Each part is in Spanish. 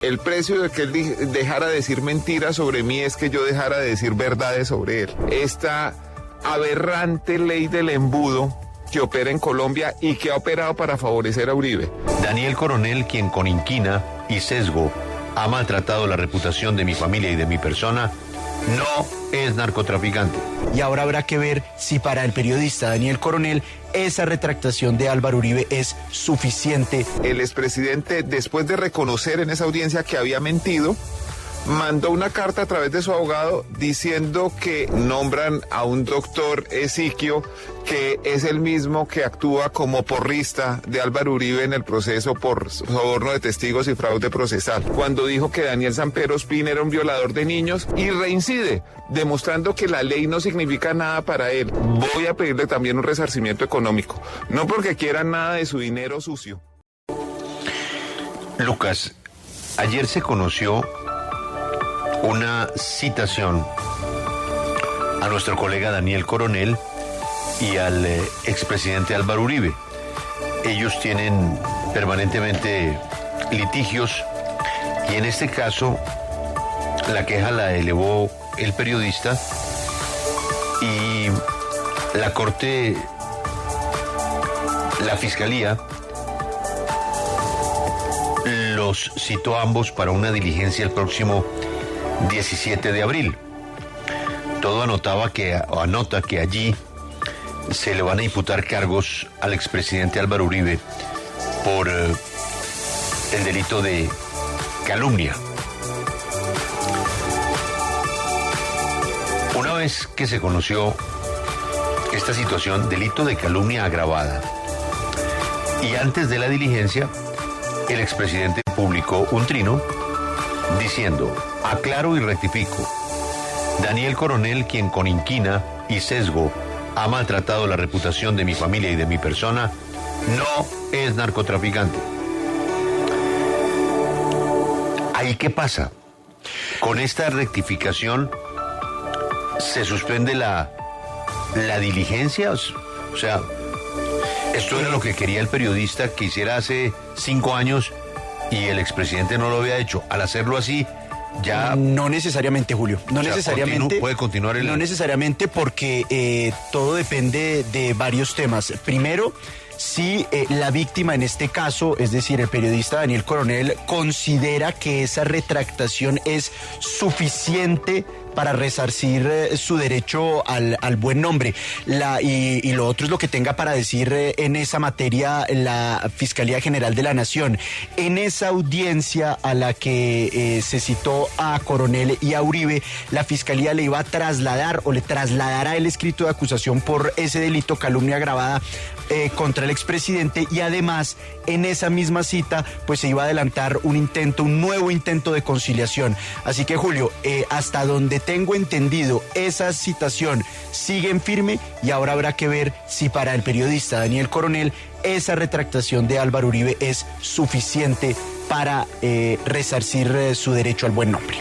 El precio de que él dejara de decir mentiras sobre mí es que yo dejara de decir verdades sobre él. Esta aberrante ley del embudo que opera en Colombia y que ha operado para favorecer a Uribe. Daniel Coronel, quien con inquina y sesgo ha maltratado la reputación de mi familia y de mi persona, no es narcotraficante. Y ahora habrá que ver si para el periodista Daniel Coronel esa retractación de Álvaro Uribe es suficiente. El expresidente, después de reconocer en esa audiencia que había mentido, mandó una carta a través de su abogado diciendo que nombran a un doctor Esiquio, que es el mismo que actúa como porrista de Álvaro Uribe en el proceso por soborno de testigos y fraude procesal. Cuando dijo que Daniel Samper Ospin era un violador de niños y reincide, demostrando que la ley no significa nada para él. Voy a pedirle también un resarcimiento económico, no porque quieran nada de su dinero sucio. Lucas, ayer se conoció una citación a nuestro colega Daniel Coronel y al expresidente Álvaro Uribe. Ellos tienen permanentemente litigios y en este caso la queja la elevó el periodista y la Corte, la Fiscalía, los citó a ambos para una diligencia el próximo 17 de abril. Todo anota que allí se le van a imputar cargos al expresidente Álvaro Uribe por el delito de calumnia. Una vez que se conoció esta situación, delito de calumnia agravada, y antes de la diligencia, el expresidente publicó un trino diciendo: aclaro y rectifico, Daniel Coronel, quien con inquina y sesgo ha maltratado la reputación de mi familia y de mi persona, no es narcotraficante. ¿Ahí qué pasa? Con esta rectificación se suspende la diligencia. O sea, esto era lo que quería el periodista que hiciera hace 5 años y el expresidente no lo había hecho. Al hacerlo así, ya... No necesariamente, Julio. No necesariamente. Puede continuar el... No necesariamente, porque todo depende de varios temas. Primero, si la víctima en este caso, es decir, el periodista Daniel Coronel, considera que esa retractación es suficiente para resarcir su derecho al buen nombre. Y lo otro es lo que tenga para decir en esa materia la Fiscalía General de la Nación. En esa audiencia a la que se citó a Coronel y a Uribe, la Fiscalía le iba a trasladar o le trasladará el escrito de acusación por ese delito, calumnia agravada, contra el expresidente, y además en esa misma cita pues se iba a adelantar un nuevo intento de conciliación. Así que, Julio, hasta donde tengo entendido, esa citación sigue en firme y ahora habrá que ver si para el periodista Daniel Coronel esa retractación de Álvaro Uribe es suficiente para resarcir su derecho al buen nombre.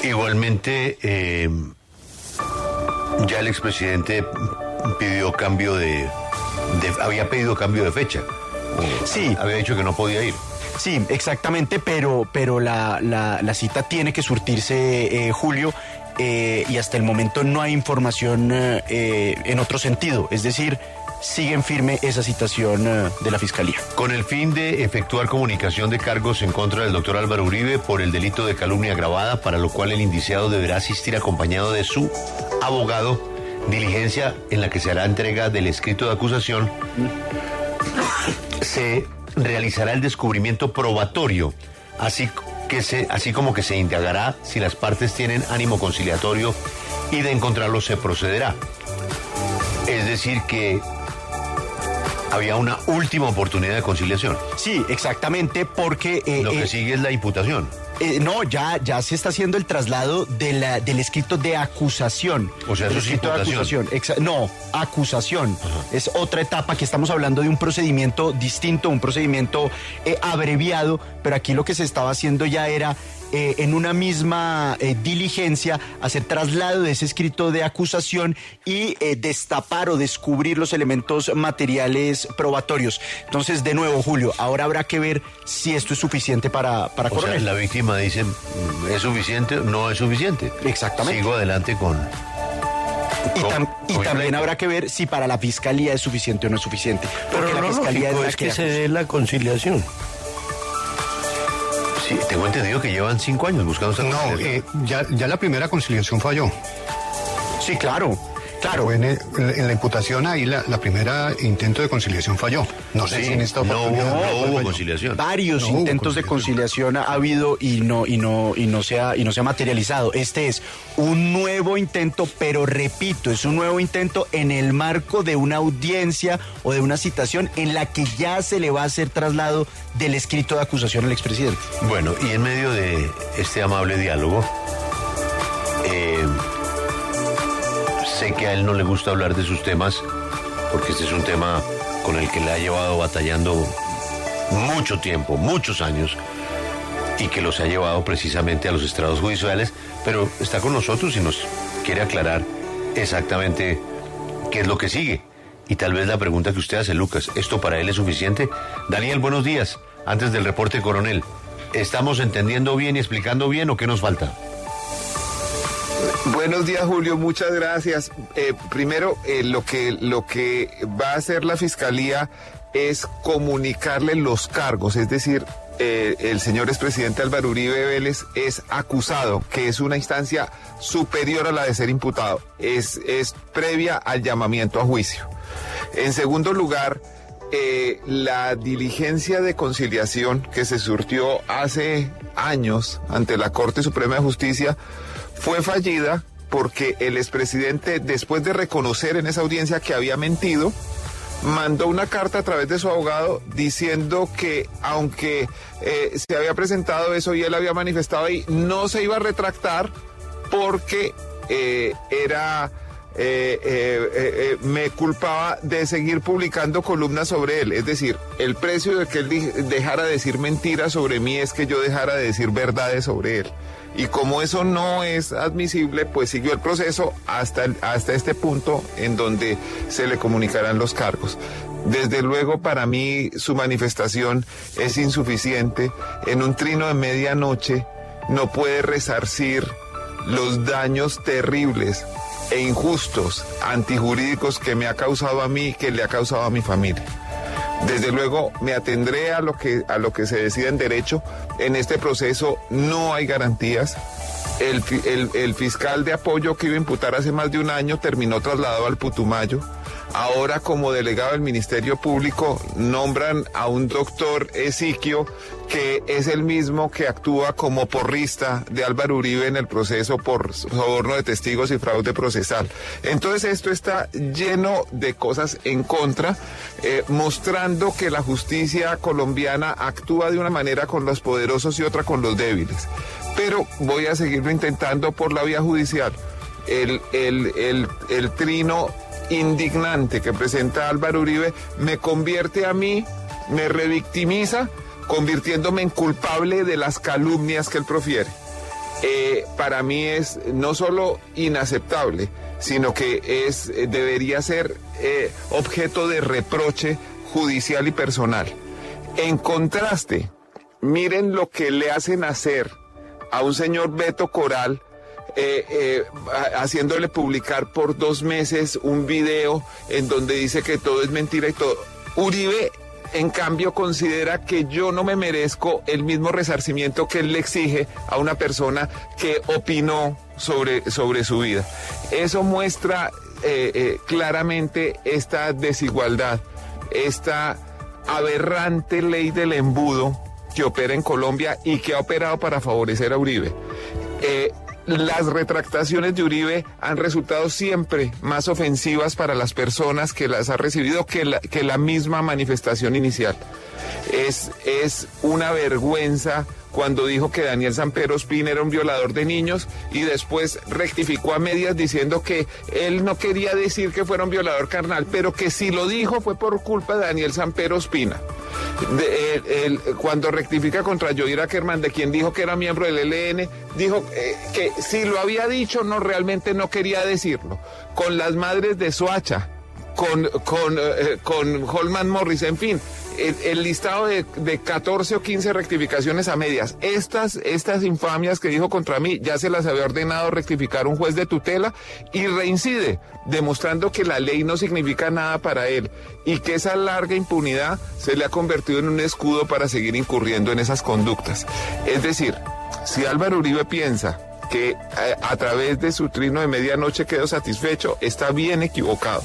Igualmente, ya el expresidente pidió había pedido cambio de fecha. Sí. Había dicho que no podía ir. Sí, exactamente, pero la cita tiene que surtirse, Julio, y hasta el momento no hay información en otro sentido. Es decir, sigue en firme esa citación de la Fiscalía. Con el fin de efectuar comunicación de cargos en contra del doctor Álvaro Uribe por el delito de calumnia agravada, para lo cual el indiciado deberá asistir acompañado de su abogado, diligencia en la que se hará entrega del escrito de acusación, se realizará el descubrimiento probatorio, así como que se indagará si las partes tienen ánimo conciliatorio, y de encontrarlo se procederá. Es decir, que había una última oportunidad de conciliación. Sí, exactamente, porque... lo que sigue es la imputación. No, ya se está haciendo el traslado del escrito de acusación. O sea, eso es imputación. No, acusación. Ajá. Es otra etapa, que estamos hablando de un procedimiento distinto, un procedimiento abreviado, pero aquí lo que se estaba haciendo ya era en una misma diligencia hacer traslado de ese escrito de acusación y destapar o descubrir los elementos materiales probatorios. Entonces, de nuevo, Julio, ahora habrá que ver si esto es suficiente para Coronel. O sea, la víctima dice, ¿es suficiente? No es suficiente. Exactamente. Sigo adelante con... Y también habrá que ver si para la fiscalía es suficiente o no es suficiente. Pero la lo fiscalía lógico la es que se dé la conciliación. Sí, tengo entendido que llevan 5 años buscando esa No, conciliación. ya la primera conciliación falló. Sí, claro. Claro, en la imputación ahí la primera intento de conciliación falló. No sé si en esta oportunidad no hubo falló. conciliación. Varios intentos de conciliación ha habido y no se ha materializado. Este es un nuevo intento, pero repito, es un nuevo intento en el marco de una audiencia o de una citación en la que ya se le va a hacer traslado del escrito de acusación al expresidente. Bueno, y en medio de este amable diálogo, sé que a él no le gusta hablar de sus temas, porque este es un tema con el que le ha llevado batallando mucho tiempo, muchos años, y que los ha llevado precisamente a los estrados judiciales, pero está con nosotros y nos quiere aclarar exactamente qué es lo que sigue. Y tal vez la pregunta que usted hace, Lucas, ¿esto para él es suficiente? Daniel, buenos días. Antes del reporte, coronel, ¿estamos entendiendo bien y explicando bien o qué nos falta? Buenos días, Julio, muchas gracias. Primero, lo que va a hacer la Fiscalía es comunicarle los cargos, es decir, el señor expresidente Álvaro Uribe Vélez es acusado, que es una instancia superior a la de ser imputado, es previa al llamamiento a juicio. En segundo lugar, la diligencia de conciliación que se surtió hace años ante la Corte Suprema de Justicia fue fallida porque el expresidente, después de reconocer en esa audiencia que había mentido, mandó una carta a través de su abogado diciendo que aunque se había presentado eso y él había manifestado ahí, no se iba a retractar porque me culpaba de seguir publicando columnas sobre él. Es decir, el precio de que él dejara de decir mentiras sobre mí es que yo dejara de decir verdades sobre él. Y como eso no es admisible, pues siguió el proceso hasta este punto en donde se le comunicarán los cargos. Desde luego, para mí, su manifestación es insuficiente. En un trino de medianoche no puede resarcir los daños terribles e injustos, antijurídicos que me ha causado a mí, que le ha causado a mi familia. Desde luego me atendré a lo que se decida en derecho. En este proceso no hay garantías. El fiscal de apoyo que iba a imputar hace más de un año terminó trasladado al Putumayo. Ahora, como delegado del Ministerio Público, nombran a un doctor Esiquio, que es el mismo que actúa como porrista de Álvaro Uribe en el proceso por soborno de testigos y fraude procesal. Entonces esto está lleno de cosas en contra, mostrando que la justicia colombiana actúa de una manera con los poderosos y otra con los débiles. Pero voy a seguirlo intentando por la vía judicial. El trino indignante que presenta Álvaro Uribe me convierte a mí, me revictimiza, convirtiéndome en culpable de las calumnias que él profiere. Para mí es no solo inaceptable, sino que debería ser objeto de reproche judicial y personal. En contraste, miren lo que le hacen hacer a un señor Beto Coral, haciéndole publicar por 2 meses un video en donde dice que todo es mentira y todo. Uribe, en cambio, considera que yo no me merezco el mismo resarcimiento que él le exige a una persona que opinó sobre su vida. Eso muestra claramente esta desigualdad, esta aberrante ley del embudo que opera en Colombia y que ha operado para favorecer a Uribe. Las retractaciones de Uribe han resultado siempre más ofensivas para las personas que las ha recibido que la misma manifestación inicial. Es una vergüenza cuando dijo que Daniel Samper Ospina era un violador de niños y después rectificó a medias diciendo que él no quería decir que fuera un violador carnal, pero que si lo dijo fue por culpa de Daniel Samper Ospina. Cuando rectifica contra Yoir Ackerman, de quien dijo que era miembro del ELN, dijo que si lo había dicho, no, realmente no quería decirlo. Con las madres de Soacha, con Holman Morris, en fin, el listado de 14 o 15 rectificaciones a medias. Estas infamias que dijo contra mí ya se las había ordenado rectificar un juez de tutela y reincide, demostrando que la ley no significa nada para él y que esa larga impunidad se le ha convertido en un escudo para seguir incurriendo en esas conductas. Es decir, si Álvaro Uribe piensa que a través de su trino de medianoche quedó satisfecho, está bien equivocado.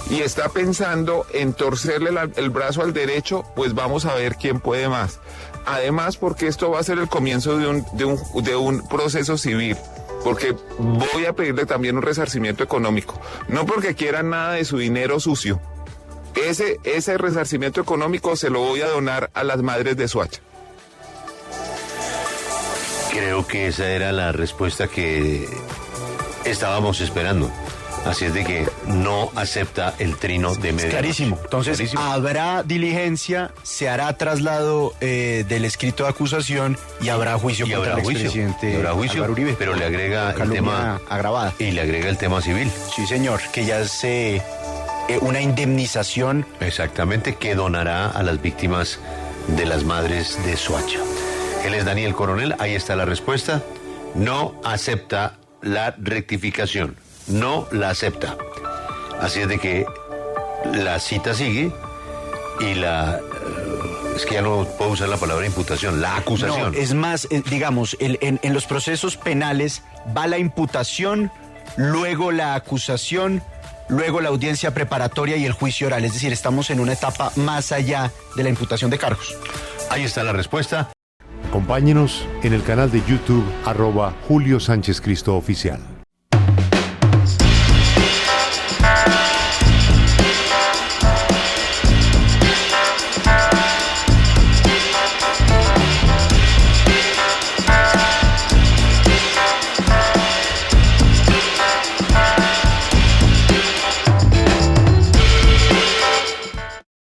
Y está pensando en torcerle el brazo al derecho, pues vamos a ver quién puede más. Además, porque esto va a ser el comienzo de un proceso civil. Porque voy a pedirle también un resarcimiento económico. No porque quieran nada de su dinero sucio. Ese resarcimiento económico se lo voy a donar a las madres de Soacha. Creo que esa era la respuesta que estábamos esperando. Así es de que no acepta el trino de medianoche. Clarísimo. Entonces, clarísimo. Habrá diligencia, se hará traslado del escrito de acusación y habrá juicio contra el expresidente Álvaro Uribe. Pero le agrega el tema agravada. Y le agrega el tema civil. Sí, señor, que ya es una indemnización. Exactamente, que donará a las víctimas de las madres de Soacha. Él es Daniel Coronel, ahí está la respuesta. No acepta la rectificación. No la acepta. Así es de que la cita sigue y es que ya no puedo usar la palabra imputación, la acusación. No, es más, digamos, en los procesos penales va la imputación, luego la acusación, luego la audiencia preparatoria y el juicio oral. Es decir, estamos en una etapa más allá de la imputación de cargos. Ahí está la respuesta. Acompáñenos en el canal de YouTube @Julio Sánchez Cristo Oficial.